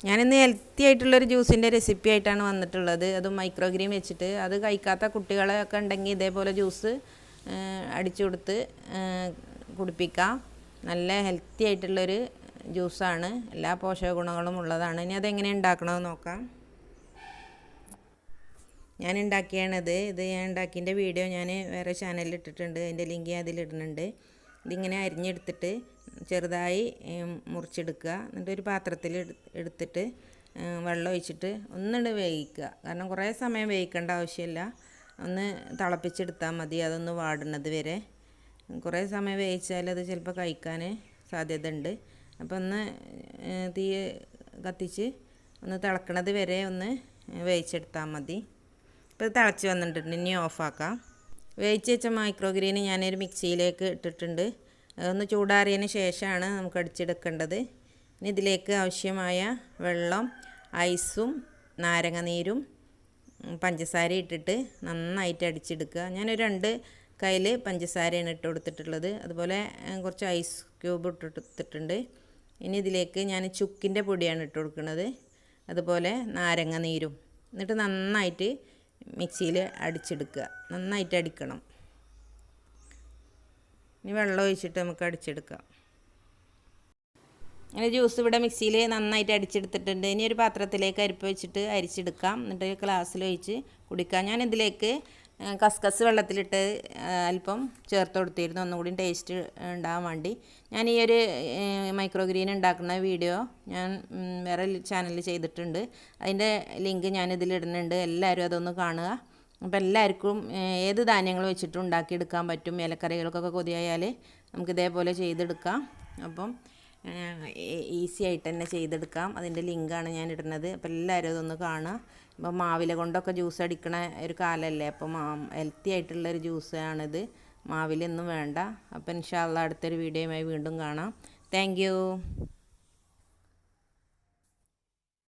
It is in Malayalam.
ഞാനിന്ന് ഹെൽത്തി ആയിട്ടുള്ളൊരു ജ്യൂസിൻ്റെ റെസിപ്പി ആയിട്ടാണ് വന്നിട്ടുള്ളത്. അത് മൈക്രോഗ്രീൻ വെച്ചിട്ട് അത് കഴിക്കാത്ത കുട്ടികളൊക്കെ ഉണ്ടെങ്കിൽ ഇതേപോലെ ജ്യൂസ് അടിച്ചു കൊടുത്ത് കുടിപ്പിക്കാം. നല്ല ഹെൽത്തി ആയിട്ടുള്ളൊരു ജ്യൂസാണ്, എല്ലാ പോഷക ഗുണങ്ങളും ഉള്ളതാണ്. ഇനി അതെങ്ങനെ ഉണ്ടാക്കണമെന്ന് നോക്കാം. ഞാൻ ഉണ്ടാക്കിയാണിത്. ഞാൻ ഉണ്ടാക്കിയതിൻ്റെ വീഡിയോ ഞാൻ വേറെ ചാനലിൽ ഇട്ടിട്ടുണ്ട്. അതിൻ്റെ ലിങ്ക് അതിലിടുന്നുണ്ട്. ഇതിങ്ങനെ അരിഞ്ഞെടുത്തിട്ട് ചെറുതായി മുറിച്ചെടുക്കുക. എന്നിട്ട് ഒരു പാത്രത്തിൽ എടുത്തിട്ട് വെള്ളം ഒഴിച്ചിട്ട് ഒന്നുകൊണ്ട് വേവിക്കുക. കാരണം കുറേ സമയം വേവിക്കേണ്ട ആവശ്യമില്ല, ഒന്ന് തിളപ്പിച്ചെടുത്താൽ മതി. അതൊന്ന് വാടുന്നത് വരെ. കുറേ സമയം വേവിച്ചാൽ അത് ചിലപ്പോൾ കഴിക്കാൻ സാധ്യത ഉണ്ട്. അപ്പോൾ ഒന്ന് തീ കത്തിച്ച് ഒന്ന് തിളക്കണത് വരെ ഒന്ന് വേവിച്ചെടുത്താൽ മതി. ഇപ്പോൾ ഇത് തിളച്ച് വന്നിട്ടുണ്ട്. ഇനി ഓഫാക്കാം. വേവിച്ച് വെച്ച മൈക്രോഗ്രീൻ ഞാനൊരു മിക്സിയിലേക്ക് ഇട്ടിട്ടുണ്ട്. അതൊന്ന് ചൂടാറിയതിന് ശേഷമാണ് നമുക്ക് അടിച്ചെടുക്കേണ്ടത്. ഇനി ഇതിലേക്ക് ആവശ്യമായ വെള്ളം, ഐസും നാരങ്ങ നീരും പഞ്ചസാര ഇട്ടിട്ട് നന്നായിട്ട് അടിച്ചെടുക്കുക. ഞാനൊരു 2 കയ്യിൽ പഞ്ചസാരയാണ് ഇട്ട് കൊടുത്തിട്ടുള്ളത്. അതുപോലെ കുറച്ച് ഐസ് ക്യൂബ് ഇട്ടെടുത്തിട്ടുണ്ട്. ഇനി ഇതിലേക്ക് ഞാൻ ചുക്കിൻ്റെ പൊടിയാണ് ഇട്ട് കൊടുക്കുന്നത്, അതുപോലെ നാരങ്ങ നീരും. എന്നിട്ട് നന്നായിട്ട് മിക്സിയിൽ അടിച്ചെടുക്കുക. നന്നായിട്ട് അടിക്കണം. ഇനി വെള്ളം ഒഴിച്ചിട്ട് നമുക്ക് അടിച്ചെടുക്കാം. അങ്ങനെ ജ്യൂസ് ഇവിടെ മിക്സിയിൽ നന്നായിട്ട് അടിച്ചെടുത്തിട്ടുണ്ട്. ഇനി ഒരു പാത്രത്തിലേക്ക് അരിപ്പ് വെച്ചിട്ട് അരിച്ചെടുക്കാം. എന്നിട്ട് ഗ്ലാസ്സിൽ ഒഴിച്ച് കുടിക്കാം. ഞാൻ ഇതിലേക്ക് കസ്കസ് വെള്ളത്തിലിട്ട് അല്പം ചേർത്ത് കൊടുത്തിരുന്നു, ഒന്നുകൂടി ടേസ്റ്റ് ഉണ്ടാകാൻ വേണ്ടി. ഞാൻ ഈ ഒരു മൈക്രോഗ്രീൻ ഉണ്ടാക്കുന്ന വീഡിയോ ഞാൻ വേറെ ചാനലിൽ ചെയ്തിട്ടുണ്ട്. അതിൻ്റെ ലിങ്ക് ഞാനിതിലിടുന്നുണ്ട്. എല്ലാവരും അതൊന്ന് കാണുക. അപ്പോൾ എല്ലാവർക്കും ഏത് ധാന്യങ്ങൾ വെച്ചിട്ടും ഉണ്ടാക്കിയെടുക്കാൻ പറ്റും. ഇലക്കറികൾക്കൊക്കെ കൊതിയായാൽ നമുക്ക് ഇതേപോലെ ചെയ്തെടുക്കാം. അപ്പം ഈസി ആയിട്ട് തന്നെ ചെയ്തെടുക്കാം. അതിൻ്റെ ലിങ്കാണ് ഞാൻ ഇടുന്നത്. അപ്പോൾ എല്ലാവരും അതൊന്ന് കാണുക. ഇപ്പോൾ മാവില കൊണ്ടൊക്കെ ജ്യൂസ് അടിക്കണ ഒരു കാലമല്ലേ, അപ്പോൾ ഹെൽത്തി ആയിട്ടുള്ളൊരു ജ്യൂസാണിത്. മാവിലൊന്നും വേണ്ട. അപ്പോൾ ഇൻഷാ അല്ലാഹ് അടുത്തൊരു വീഡിയോയുമായി വീണ്ടും കാണാം. Thank you.